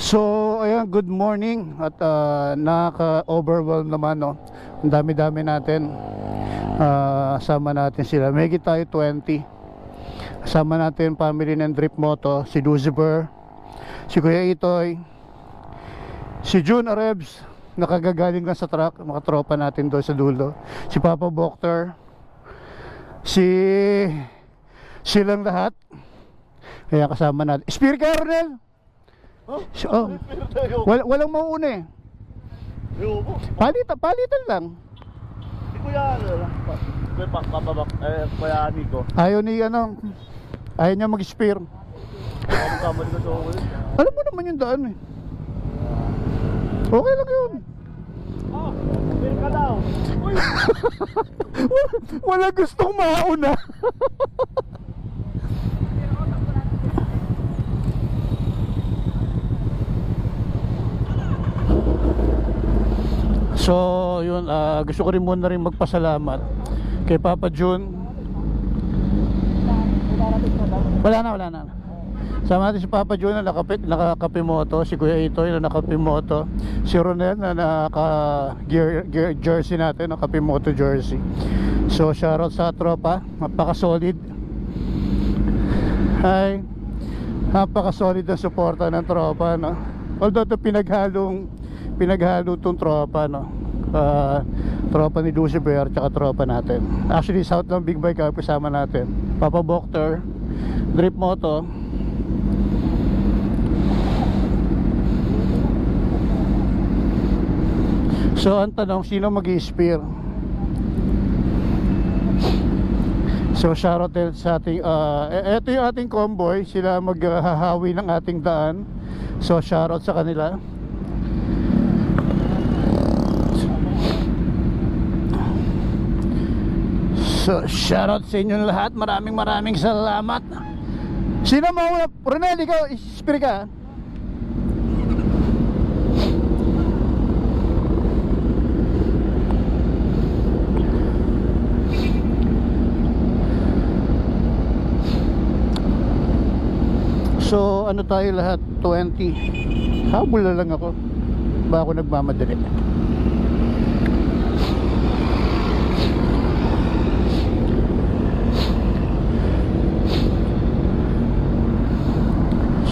So, ayan, good morning. At nakaka-overwhelm naman, no? Ang dami-dami natin. Sama natin sila. May tayo 20. Sama natin family ng Drip Moto, si Lucifer, si Kuya Itoy, si June Arebs, nakagagaling lang sa truck, mga tropa natin doon sa dulo. Si Papa Bokter, silang lahat. Kaya kasama natin. Spear ka, Ronel! Oh, walang mauuna eh. Palitan lang. Kuya Nico. Ayaw niya mag-spear. Alam mo naman yung daan eh. Okay lang yun. Spear ka daw. Wala gustong mauna. So yun, gusto ko rin muna rin magpasalamat kay Papa June. Wala na. Sama natin si Papa June na naka-kape moto, si Kuya Itoy na naka-kape moto, si Ronel na naka-gear jersey natin, naka-kape moto jersey. So shoutout sa tropa, napaka-solid. Hi. Napaka-solid ang suporta ng tropa, no? Although ito pinaghalo tong tropa, no? Tropa ni Lucifer tsaka tropa natin. Actually South ng Big Bike kasama natin. Papa Bokter, Drip Moto. So ang tanong, sino mag-i-spear? So shoutout din sa ating ito yung ating convoy, sila maghahawi ng ating daan. So shoutout sa kanila. So shoutout sa inyong lahat. Maraming salamat. Sino mauna? Ronel, ikaw spear ka. So ano tayo lahat? 20. Habol na lang ako. Ba ako nagmamadali.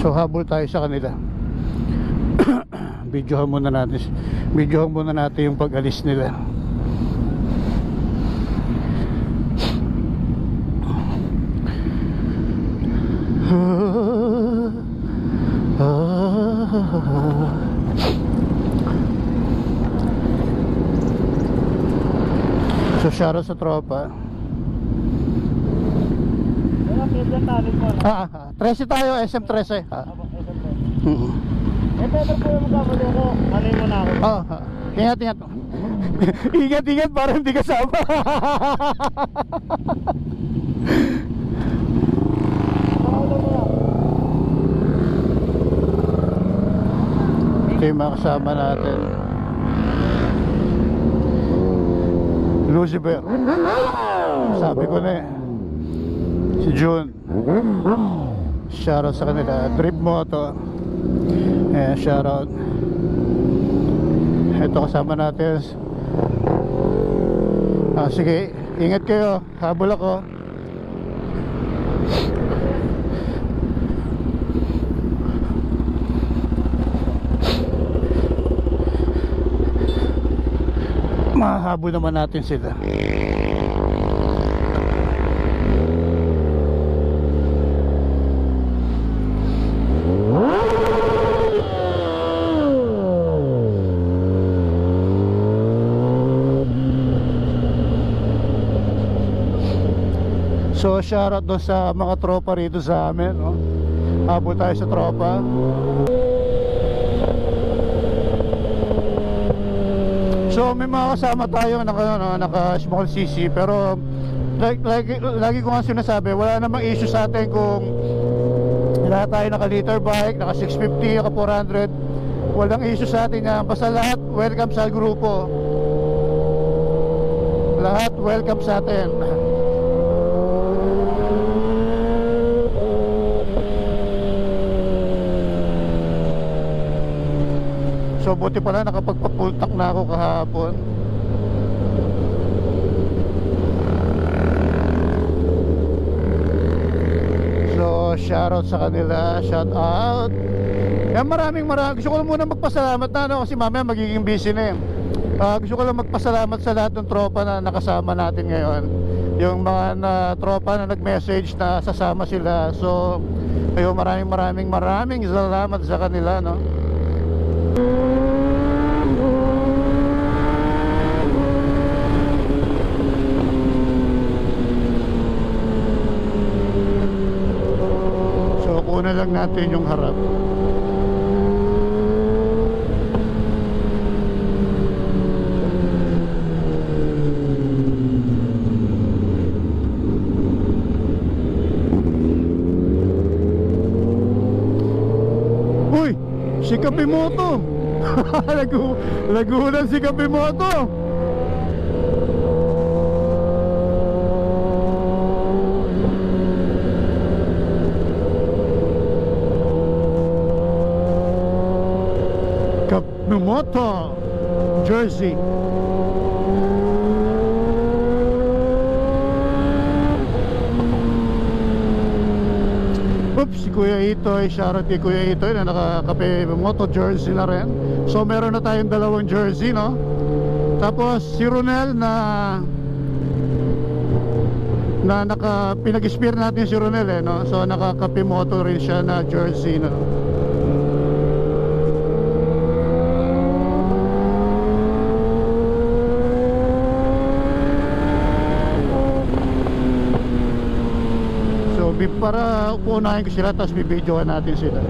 So habol tayo sa kanila. Videohan muna natin yung pag-alis nila. So shoutout sa tropa. 13 tayo, SM13. Pero po yung magkakalo ko. Alay mo na ako. Ingat. Ingat para hindi kasama. Ito yung mga kasama natin. Lucifer, sabi ko na eh. Si June, shoutout sa kanila. Drip Moto, shoutout. Ito kasama natin. Sige, ingat kayo, habol ako. Mahabol naman natin sila. So shoutout doon sa mga tropa rito sa amin, no? Habol tayo sa tropa. So may mga kasama tayo naka small CC, pero lagi ko nga sinasabi, wala namang issue sa atin kung lahat tayo naka liter bike, naka 650, naka 400. Walang issue sa atin yan. Basta lahat welcome sa grupo. Lahat welcome sa atin. So buti pala nakapagpapultak na ako kahapon. So shoutout sa kanila, shout out. Yan, maraming gusto ko lang muna magpasalamat na kasi mamaya magiging busy na eh. Gusto ko lang magpasalamat sa lahat ng tropa na nakasama natin ngayon. Yung mga tropa na nag-message na sasama sila. So ayun, maraming salamat sa kanila, no. So kuna lang natin yung harap. Uy, si Kapimoto. Lagunan si Kapimoto. Kapimoto Jersey. Oops, si Kuya Itoy, shoutout kay Kuya Itoy na nakakape moto jersey na rin. So meron na tayong dalawang jersey, no? Tapos si Ronel na pinag-spear natin si Ronel eh, no? So nakakape moto rin siya na jersey, no? Para uunahin ko sila tapos bibidyohan natin sila.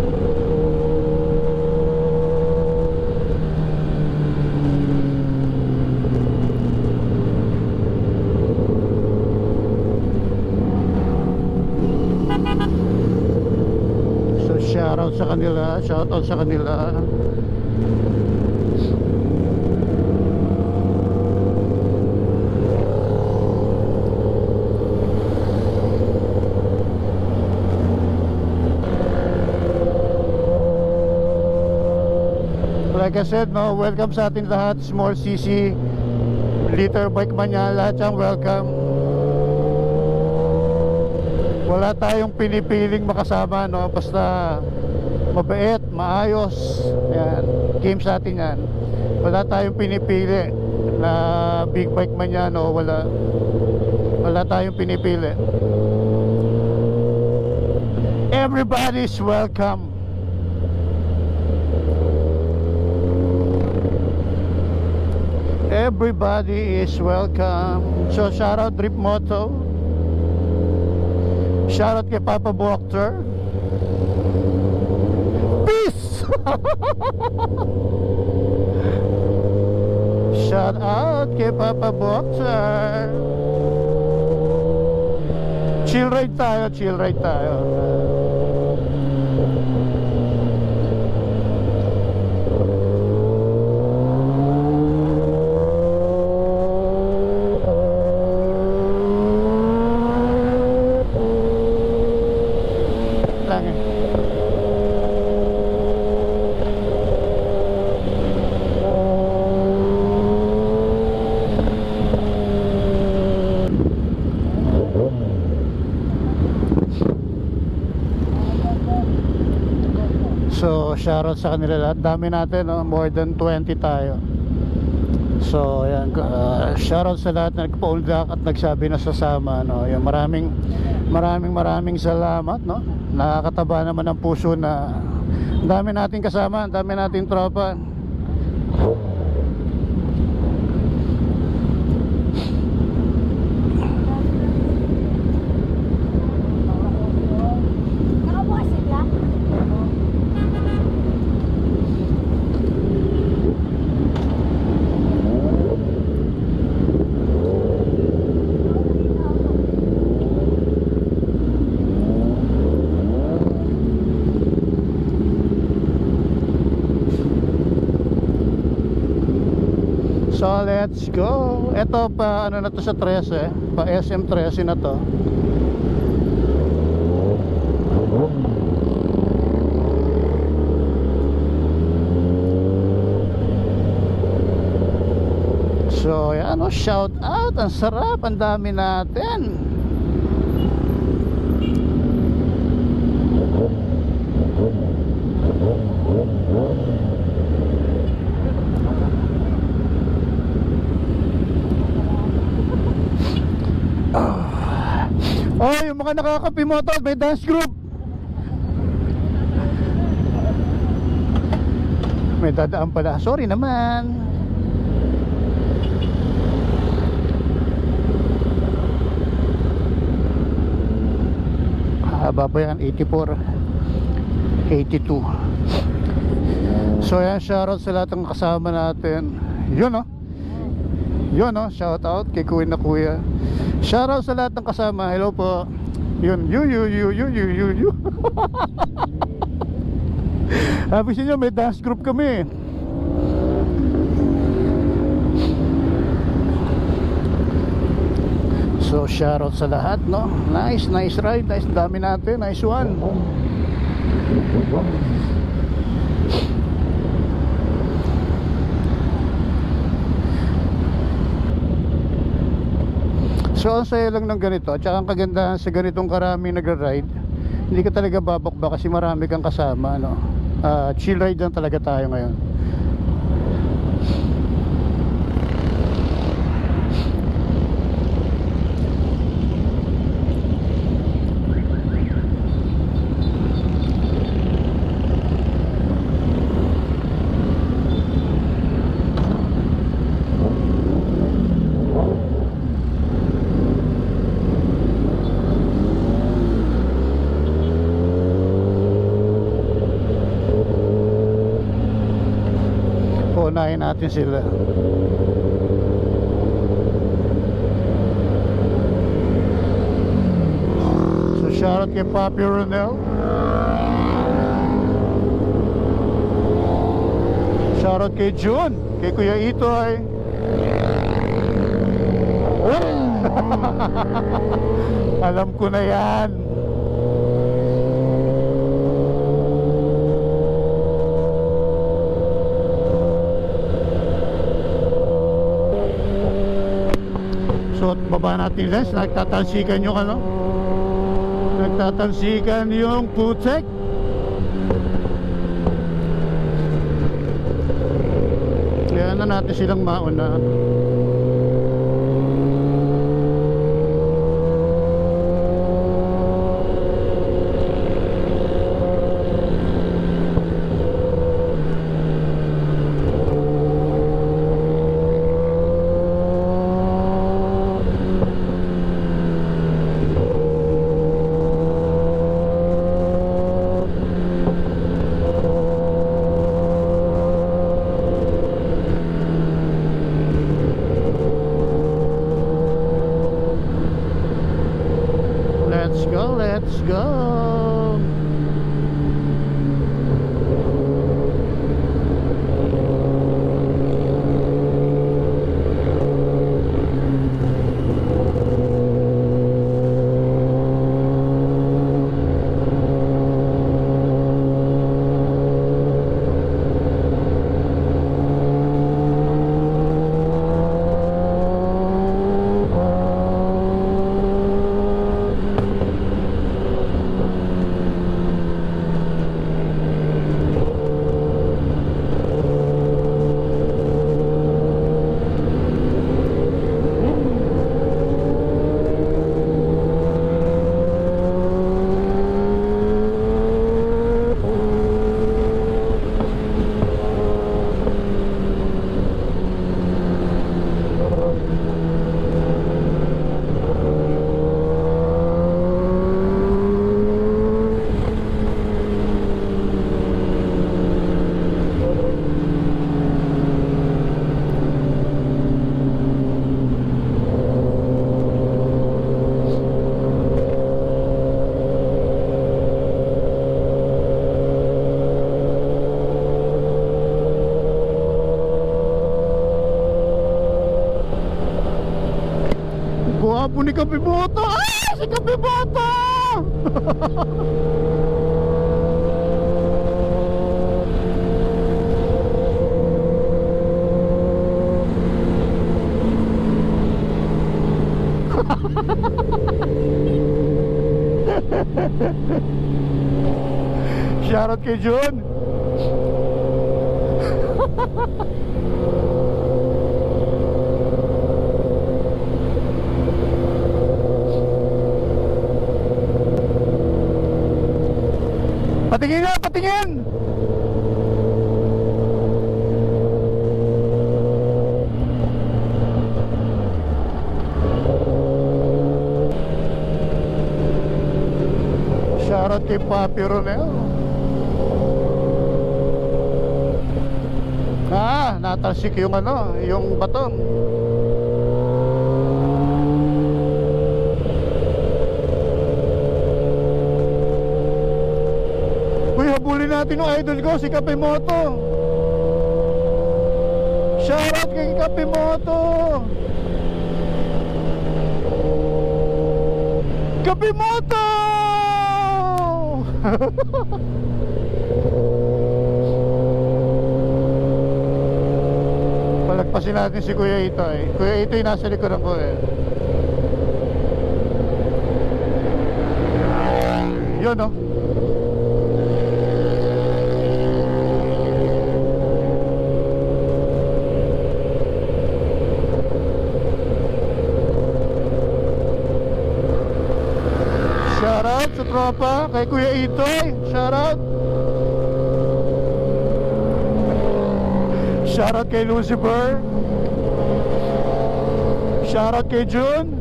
So shoutout sa kanila, shoutout sa kanila. Like I said, no, welcome sa atin lahat. Small CC, liter bike man yan, lahat yan welcome. Wala tayong pinipiling makasama, no? Basta mabait, maayos. Yan, game sa atin yan. Wala tayong pinipili na big bike man yan, no? Wala tayong pinipili. Everybody's welcome. Everybody is welcome. So shout out Drip Moto. Shout out kay Papa Boxer. Peace. Shout out kay Papa Boxer. Chill ride tayo, chill ride tayo. So shoutout sa kanila lahat. Dami natin, no? More than 20 tayo. So ayan, shoutout sa lahat na nagpa-uldak at nagsabi na sasama, no? Yung maraming salamat, no? Nakakataba naman ang puso na dami nating kasama, dami nating tropa. So let's go. Ito pa ano na to sa 13, pa SM 13 na to. Oh, shout out, ang sarap, ang dami natin. Oh, yung mga nakakapi mo to, may dance group. May dadaan pala. Sorry naman. Haba pa yan, 84, 82. So yan, shoutout sa lahat ng kasama natin. Yun, oh. Yun, oh, shoutout kay Kuya na Kuya. Shoutout sa lahat ng kasama. Hello po. Yun, you. Sabi sa inyo, may dance group kami. So shoutout sa lahat, no? Nice ride, nice, dami natin, nice one. So ang saya lang ng ganito, at saka ang kagandahan sa ganitong karami nagra-ride, hindi ka talaga babakba kasi marami kang kasama, no? Chill ride lang talaga tayo ngayon. Unahin natin sila. So shoutout kay Papi Ronel, shoutout kay June, kay Kuya Itoy. Alam ko na yan. So baba natin lens, nagtatansikan yung ano, nagtatansikan yung putek. Kaya na natin silang mauna. Let's go. Guwapo ni Kapiboto! Ah! Si Kapiboto! Shoutout kay Jun. Patingin nga, patingin! Shoutout kay Papi Ronel. Natalsik yung yung batong. Uy, habulin natin yung idol ko, si Kape Moto. Shoutout kay Kape Moto. Kape Moto! Palagpasin natin si Kuya Itoy. Kuya Itoy nasa likuran ko eh. Yun oh. Shoutout sa tropa kay Kuya Itoy. Shoutout. Shoutout kay Lucifer. Shoutout kay June.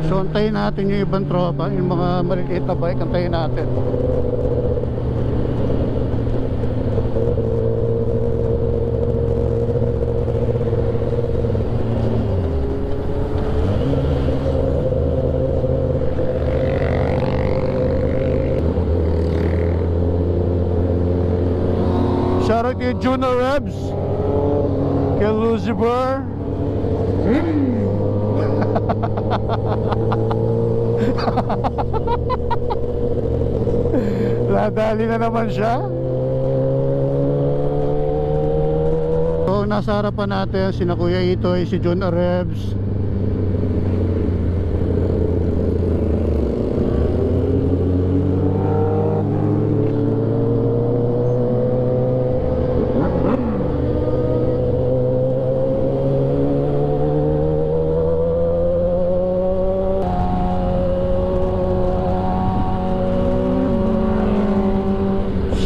So antayin natin yung ibang tropa, yung mga maliliit na bike, antayin natin. Shoutout kay Juno Rebs, kay Lucifer. Ladali na naman siya. So nasa harapan natin sina Kuya Itoy, si Juno Rebs.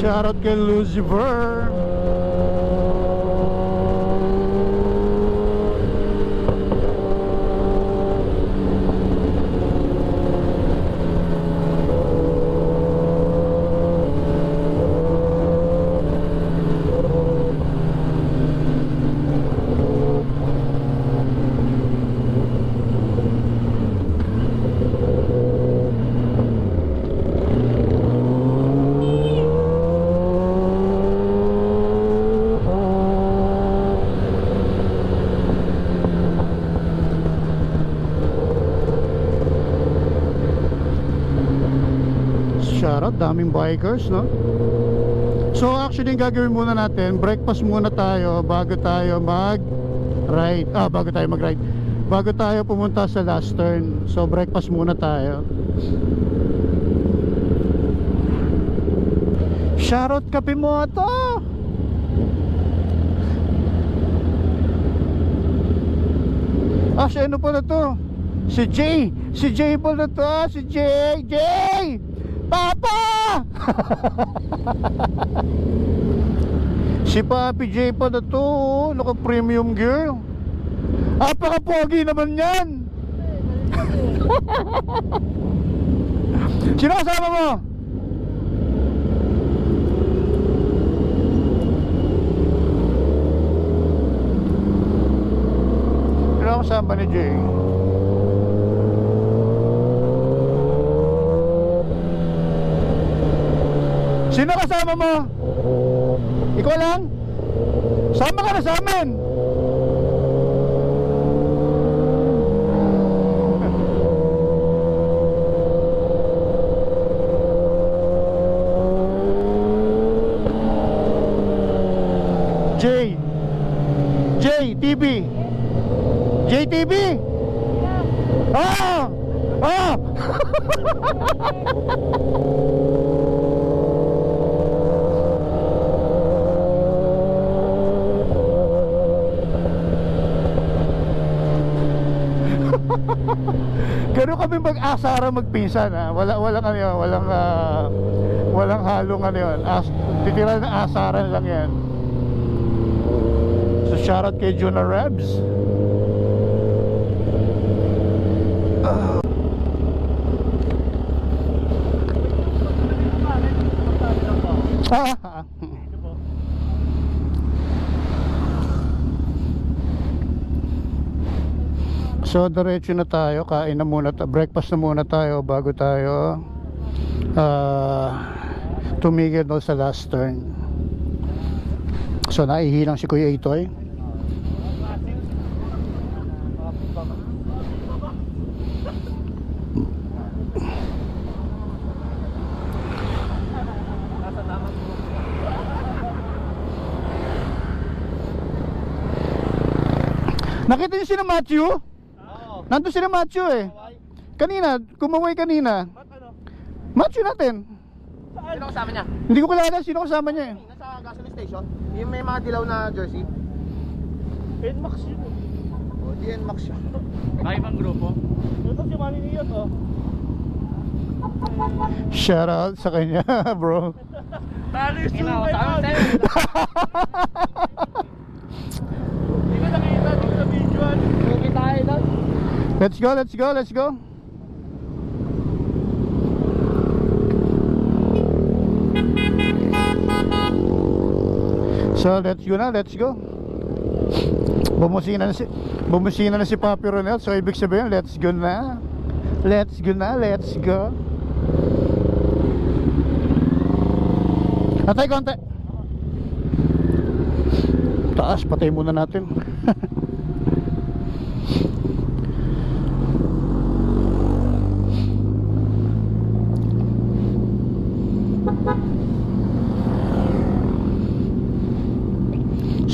Shoutout kay Lucifer. Shoutout, daming bikers, no? So actually yung gagawin muna natin, breakfast muna tayo bago tayo mag-ride. Bago tayo pumunta sa last turn. So breakfast muna tayo. Shoutout Kape Moto. Si ano pala to? Si Jay pala to. Si Jay! Papa! Si Papi J pala to. Naka premium gear. Apaka-pogi naman yan. Sino kasama mo? Sino kasama ni Jay? Sino kasama mo? Ikaw lang? Sama ka na sa amin. J JTV JTV. Ah! Ah! Ganun kami mag-asara magpinsan ha. Walang ano yun, walang halong ano yun. Titira na asaran lang yan. So shoutout kay Juna Rebs. So diretso na tayo, kain na muna, breakfast na muna tayo bago tayo tumigil doon sa last turn. So naihilang si Kuya Itoy. Nakita niyo si Matthew? Nandun sila Matthew eh. Kanina, kumaway kanina. Matthew natin. Sino kasama niya? Hindi ko kilala sino kasama niya eh. Nasa gasoline station. Yung may mga dilaw na jersey. NMAX yun. O, di NMAX siya. Kaibang grupo. Ito si Manny Niyot oh. Shout out sa kanya bro. Talo yung sumay man. Hindi ko nakita dito sa visual. Movie tayo doon. Let's go, let's go, let's go. So let's go na, let's go. Bumusina na si Papi Ronel. So ibig sabihin, let's go na. Let's go na, let's go. Atay konti. Taas, patay muna natin.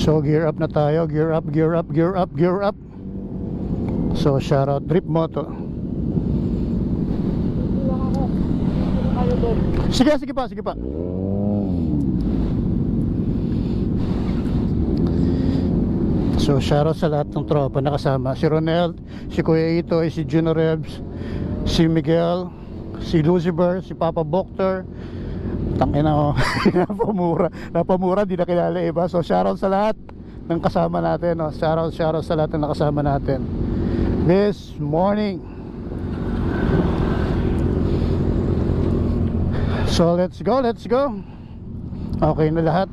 So gear up na tayo, gear up, gear up, gear up, gear up. So shout out Drip Moto. Sige, sige pa, sige pa. So shout out sa lahat ng tropa na kasama. Si Ronel, si Kuya Itoy, si Juno Rebs, si Miguel, si Lucifer, si Papa Bokter. Tangina ko. Napamura, di na kilala iba. So shoutout sa lahat ng kasama natin, no? Shoutout sa lahat ng nakasama natin this morning. So let's go, let's go. Okay na lahat.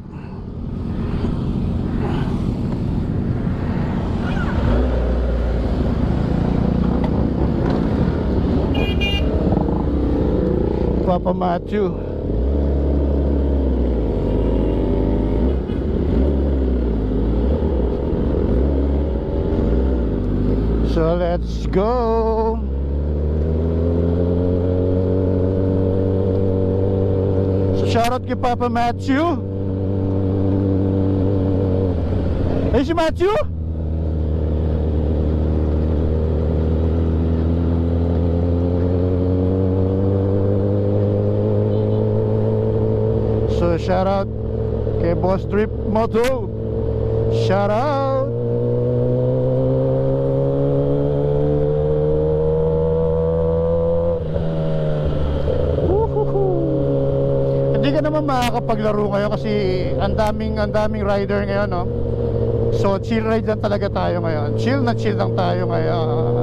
Papa Matthew. So let's go. So shoutout kay Papa Matthew. Hey si Matthew. So shoutout kay Boss Trip Moto. Shoutout. Hindi ka naman makakapaglaro ngayon kasi ang daming rider ngayon, no? So chill ride lang talaga tayo ngayon. Chill lang tayo ngayon.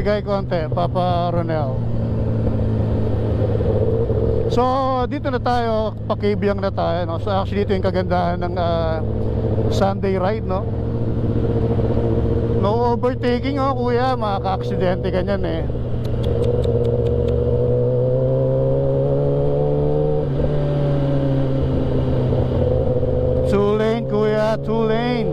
bigay konti, Papa Ronel. So, dito na tayo, pakibyang na tayo, no? So, actually, dito yung kagandahan ng Sunday ride, no? No overtaking, oh, kuya. Makaka-aksidente ka niyan, eh. Two lane, kuya. Two lane.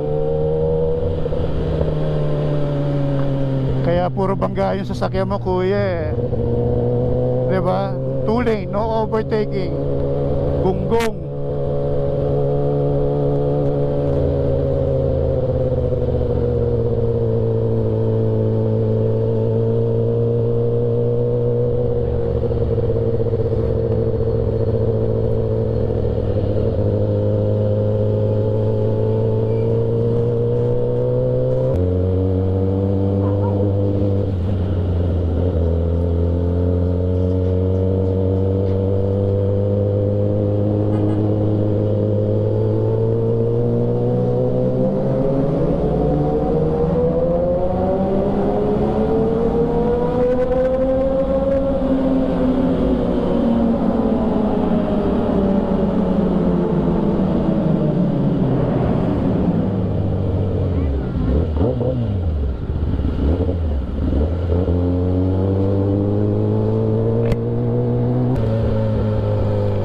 Kaya puro bangga yung sasakyan mo, kuya, eh. Diba? Two lane, no overtaking. Gunggong.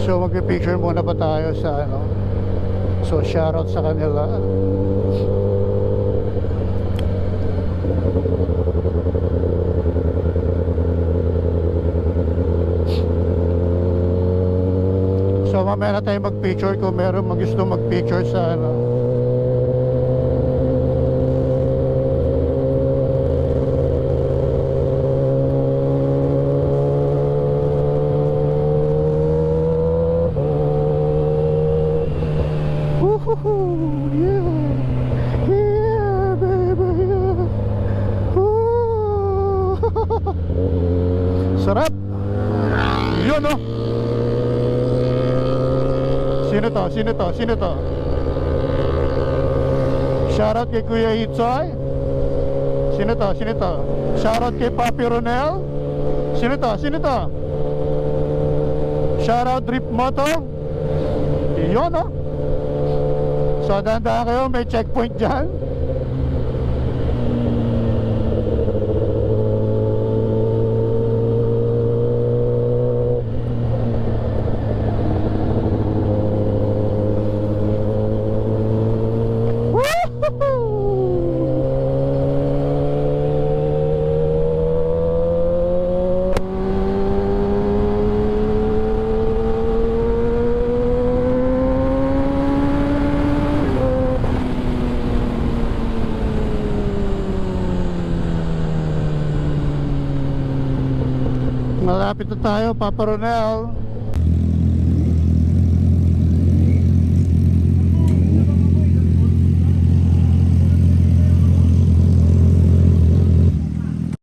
So magpipicture muna ba tayo sa ano? So shoutout sa kanila. So mamaya na tayo magpicture kung meron gusto magpicture sa ano. Yeah, yeah, baby, yeah. Ooh. Sarap. Yun, no? Sino to? Sino to? Sino to? Shoutout kay Kuya Itzoy. Sino to? Sino to? Shoutout kay Papi Ronel. Sino to? Sino to? Shoutout Drip Moto. Yun, no? So, dahan-dahan kayo, may checkpoint dyan. Malapit na tayo, Papa Ronel.